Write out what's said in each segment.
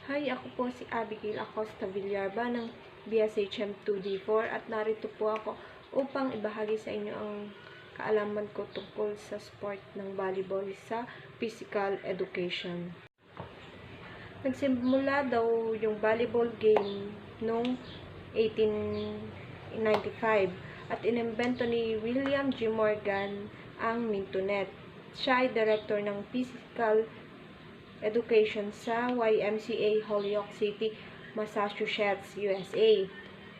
Hi, ako po si Abigail Acosta Villarba ng BSHM 2D4 at narito po ako upang ibahagi sa inyo ang kaalaman ko tungkol sa sport ng volleyball sa physical education. Nagsimula daw yung volleyball game noong 1895 at inimbento ni William G. Morgan ang Mintonet. Siya ay director ng physical education sa YMCA Holyoke City, Massachusetts, USA.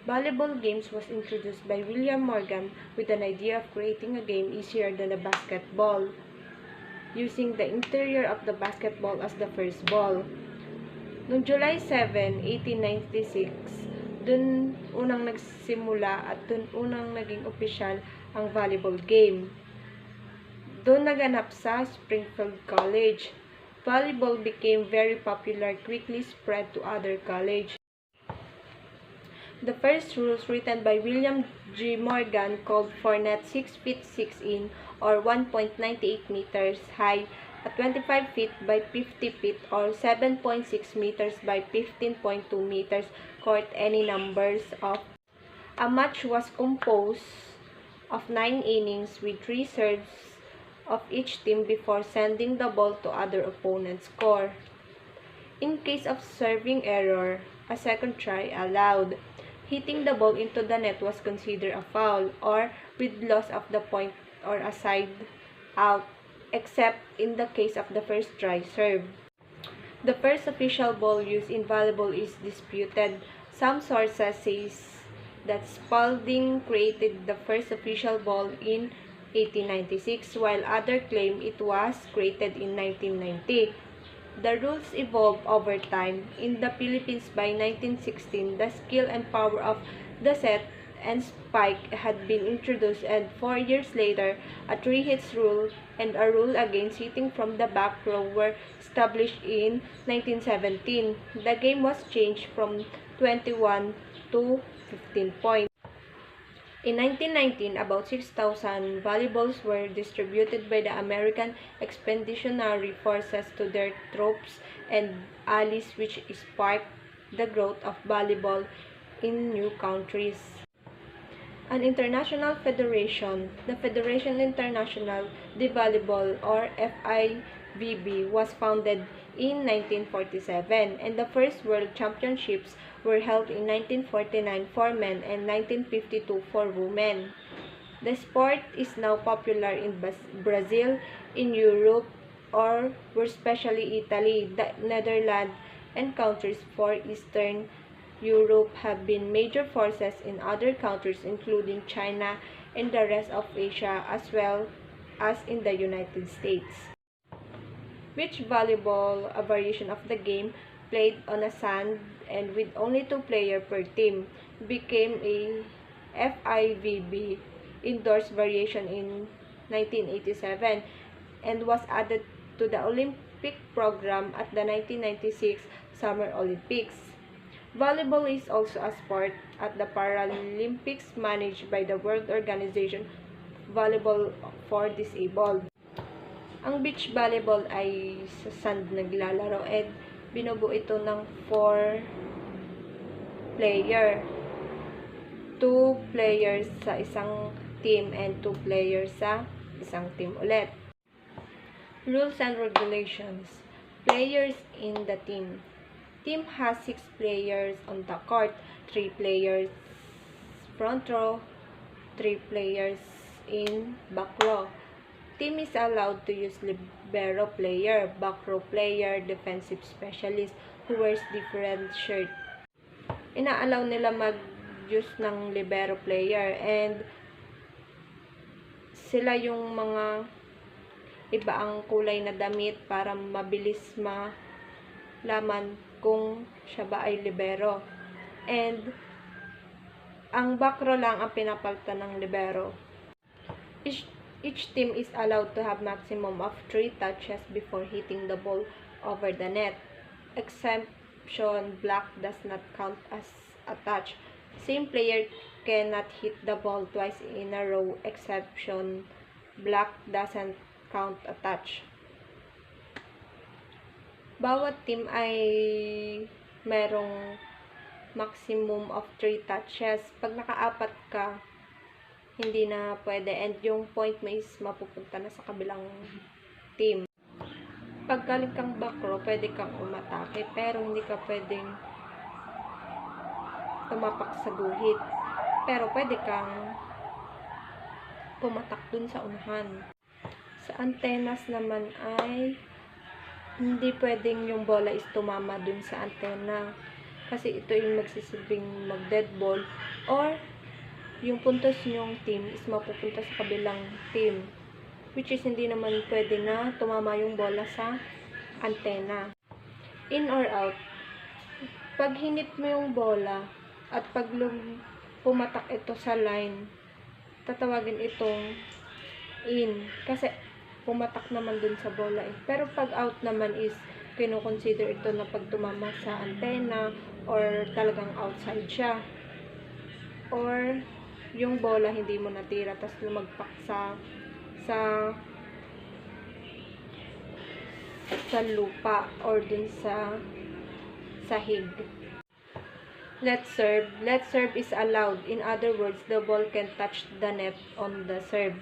Volleyball games was introduced by William Morgan with an idea of creating a game easier than a basketball, using the interior of the basketball as the first ball. Noong July 7, 1896, dun unang nagsimula at dun unang naging opisyal ang volleyball game. Doon naganap sa Springfield College. Volleyball became very popular, quickly spread to other colleges. The first rules written by William G. Morgan called for net 6 feet 6 in or 1.98 meters high at 25 feet by 50 feet or 7.6 meters by 15.2 meters court any numbers of. A match was composed of 9 innings with 3 serves of each team before sending the ball to other opponent's score. In case of serving error, a second try allowed. Hitting the ball into the net was considered a foul or with loss of the point or a side out, except in the case of the first try serve. The first official ball used in volleyball is disputed. Some sources say that Spalding created the first official ball in 1896, while others claim it was created in 1990. The rules evolved over time. In the Philippines by 1916, the skill and power of the set and spike had been introduced, and 4 years later, a 3 hits rule and a rule against hitting from the back row were established in 1917. The game was changed from 21 to 15 points. In 1919, about 6,000 volleyballs were distributed by the American Expeditionary Forces to their troops and allies, which sparked the growth of volleyball in new countries. An international federation, the Fédération Internationale de Volleyball or FIVB, was founded in 1947, and the first World Championships were held in 1949 for men and 1952 for women. The sport is now popular in Brazil, in Europe, or especially Italy, the Netherlands, and countries for Eastern Europe have been major forces in other countries including China and the rest of Asia, as well as in the United States. Beach volleyball, a variation of the game played on a sand and with only 2 players per team, became a FIVB indoors variation in 1987 and was added to the Olympic program at the 1996 Summer Olympics. Volleyball is also a sport at the Paralympics managed by the World Organization Volleyball for Disabled. Ang beach volleyball ay sa sand naglalaro at binubuo ito ng 4 player. 2 players sa isang team and 2 players sa isang team ulit. Rules and regulations. Players in the team. Team has 6 players on the court, 3 players front row, 3 players in back row. Team is allowed to use libero player, back row player, defensive specialist who wears different shirt. Ina-allow nila mag-use ng libero player and sila yung mga iba ang kulay na damit para mabilis malaman kung siya ba ay libero. And ang back row lang ang pinapalitan ng libero. Each team is allowed to have maximum of 3 touches before hitting the ball over the net. Exception, block does not count as a touch. Same player cannot hit the ball twice in a row. Exception, block doesn't count a touch. Bawat team ay merong maximum of 3 touches. Pag naka-4 ka, hindi na pwede. And yung point mo is mapupunta na sa kabilang team. Pag galing kang back row, pwede kang umatake. Pero hindi ka pwedeng tumapak sa guhit. Pero pwede kang pumatak dun sa unahan. Sa antennas naman ay hindi pwedeng yung bola is tumama dun sa antena. Kasi ito yung magsisilbing mag-dead ball. Or yung puntos nyong team is mapupunta sa kabilang team. Which is hindi naman pwede na tumama yung bola sa antena. In or out, pag hinit mo yung bola at pag pumatak ito sa line, tatawagin itong in. Kasi pumatak naman dun sa bola eh. Pero pag out naman is kino-consider ito na pag tumama sa antena or talagang outside siya. Or yung bola hindi mo natira tapos lumagpak sa lupa or dun sa sahig. Let's serve. Let's serve is allowed. In other words, the ball can touch the net on the serve.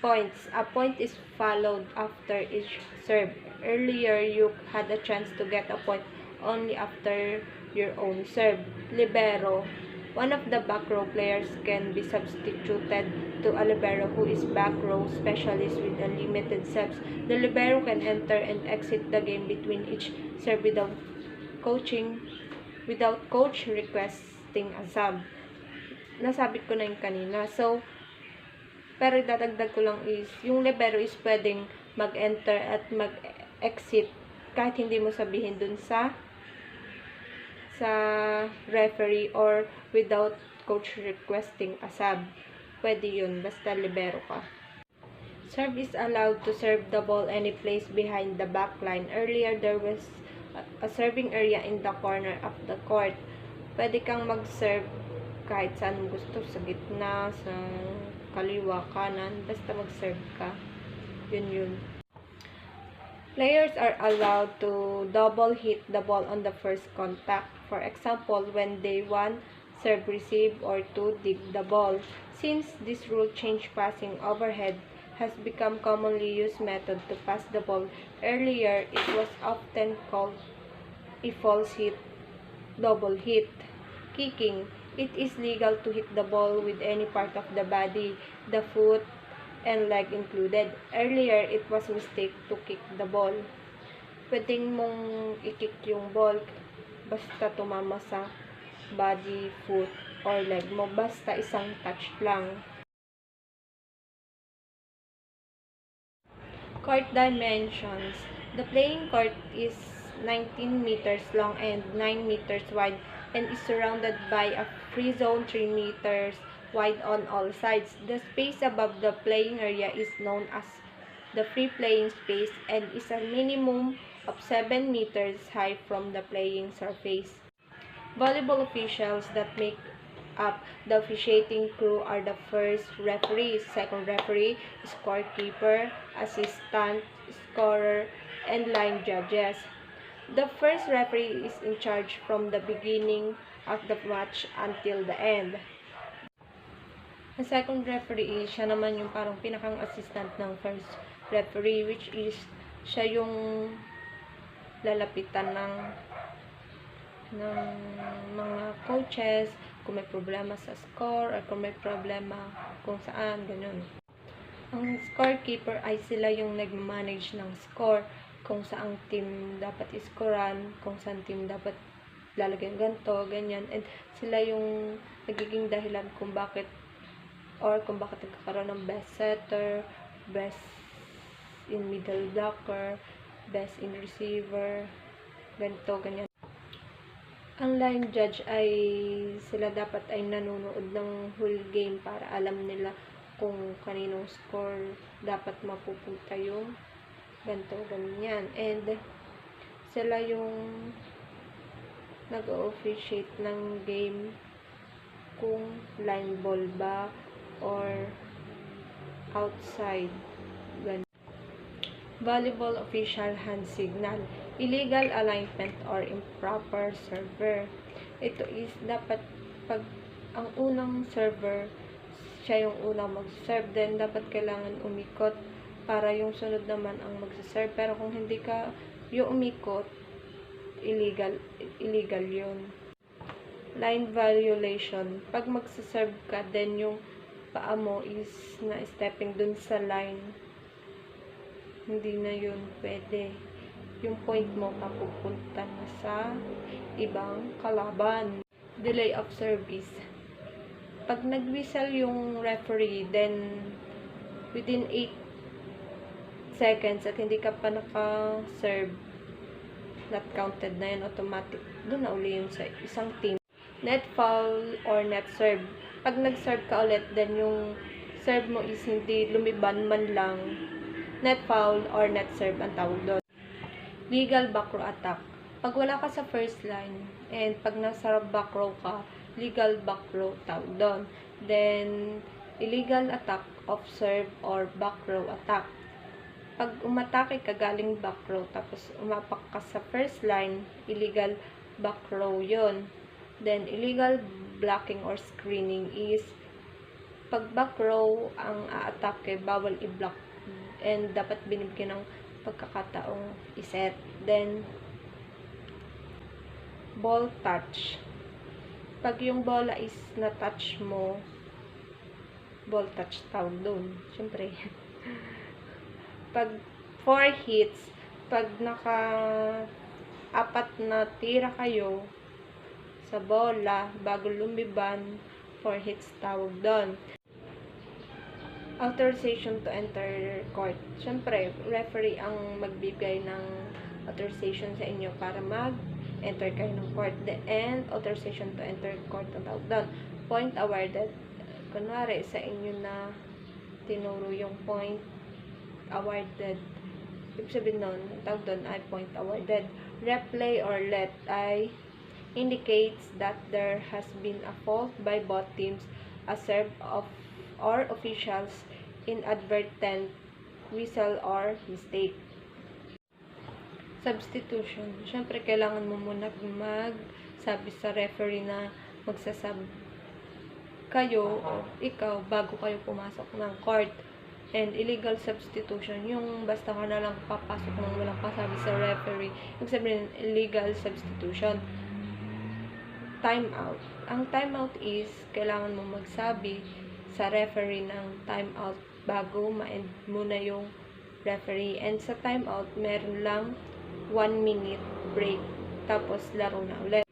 Points. A point is followed after each serve. Earlier, you had a chance to get a point only after your own serve. Libero. One of the back row players can be substituted to a libero who is back row specialist with unlimited serves. The libero can enter and exit the game between each serve without coach requesting a sub. Nasabit ko na yung kanina. So, pero dadagdag ko lang is, yung libero is pwedeng mag-enter at mag-exit kahit hindi mo sabihin dun sa referee or without coach requesting a sub. Pwede yun, basta libero ka. Serve is allowed to serve the ball any place behind the back line. Earlier, there was a serving area in the corner of the court. Pwede kang mag-serve kahit saan gusto, sa gitna, sa kaliwa, kanan, basta mag-serve ka. Yun. Players are allowed to double hit the ball on the first contact. For example, when they 1 serve receive or 2 dig the ball. Since this rule change passing overhead has become commonly used method to pass the ball, earlier it was often called a false hit, double hit. Kicking. It is legal to hit the ball with any part of the body, the foot, and leg included. Earlier, it was mistake to kick the ball. Pwedeng mong i-kick yung ball basta tumama sa body, foot, or leg mo. Basta isang touch lang. Court dimensions. The playing court is 19 meters long and 9 meters wide and is surrounded by a free zone 3 meters wide on all sides. The space above the playing area is known as the free playing space and is a minimum of 7 meters high from the playing surface. Volleyball officials that make up the officiating crew are the first referee, second referee, scorekeeper, assistant, scorer, and line judges. The first referee is in charge from the beginning of the match until the end. The second referee, siya naman yung parang pinakang assistant ng first referee, which is siya yung lalapitan ng mga coaches kung may problema sa score or kung may problema kung saan, ganun. Ang scorekeeper ay sila yung nag-manage ng score, kung saang team dapat iskoran, kung saan team dapat lalagyan ganito, ganyan. And sila yung nagiging dahilan kung bakit nagkakaroon ng best setter, best in middle blocker, best in receiver, ganito, ganyan. Ang line judge ay sila dapat ay nanonood ng whole game para alam nila kung kaninong score dapat mapupunta yung ganito, ganyan. And sila yung nag-officiate ng game kung line ball ba or outside. Ganun. Volleyball official hand signal. illegal alignment or improper server. Ito is dapat pag ang unang server, siya yung unang mag-serve, then dapat kailangan umikot para yung sunod naman ang mag-serve. Pero kung hindi ka yung umikot, illegal yun. Line violation. Pag magsaserve ka, then yung paa mo is na-stepping dun sa line, hindi na yun pwede. Yung point mo papupunta na sa ibang kalaban. Delay of service. Pag nag-whistle yung referee, then within 8 seconds at hindi ka pa naka-serve, not counted na yun, automatic. Doon na uli yun sa isang team. Net foul or net serve. Pag nag-serve ka ulit, then yung serve mo is hindi lumiban man lang, net foul or net serve ang tawag doon. Legal back row attack. Pag wala ka sa first line, and pag nasa back row ka, legal back row tawag doon. Then, illegal attack of serve or back row attack. Pag umatake ka galing back row, tapos umapak ka sa first line, illegal back row yun. Then, illegal blocking or screening is pag back row ang aatake, bawal i-block and dapat binibigyan ng pagkakataong iset. Then, ball touch. Pag yung bola is na-touch mo, ball touch tawag doon. Siyempre. Pag 4 hits, pag naka-apat na tira kayo sa bola, bago lumiban, 4 hits tawag doon. Authorization to enter court. Siyempre, referee ang magbibigay ng authorization sa inyo para mag-enter kayo ng court. And authorization to enter court ang tawag doon. Point awarded. Kunwari, sa inyo na tinuro yung point awarded. Ibig sabihin nun, tawag doon ay point awarded. Replay or let ay indicates that there has been a fault by both teams, a serve of or officials, inadvertent whistle or mistake. Substitution. Siyempre, kailangan mo muna magsabi sa referee na magsasab kayo o ikaw bago kayo pumasok ng court. And illegal substitution, yung basta ka na lang papasok nang walang pasabi sa referee. Ibig sabihin, illegal substitution. Timeout. Ang timeout is, kailangan mo magsabi sa referee ng timeout bago ma-end muna yung referee. And sa timeout, meron lang 1 minute break. Tapos, laro na ulit.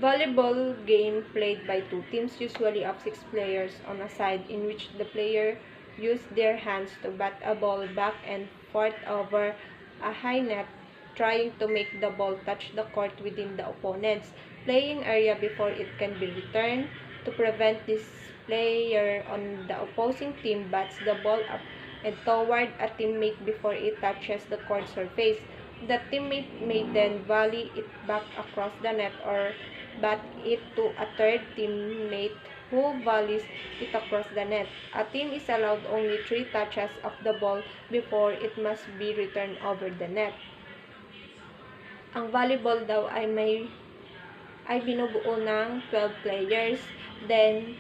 Volleyball game played by 2 teams, usually of 6 players on a side, in which the player use their hands to bat a ball back and forth over a high net, trying to make the ball touch the court within the opponent's playing area before it can be returned. To prevent this, player on the opposing team bats the ball up and toward a teammate before it touches the court surface. The teammate may then volley it back across the net or bat it to a third teammate who volleys it across the net. A team is allowed only 3 touches of the ball before it must be returned over the net. Ang volleyball daw ay binubuo ng 12 players. Then,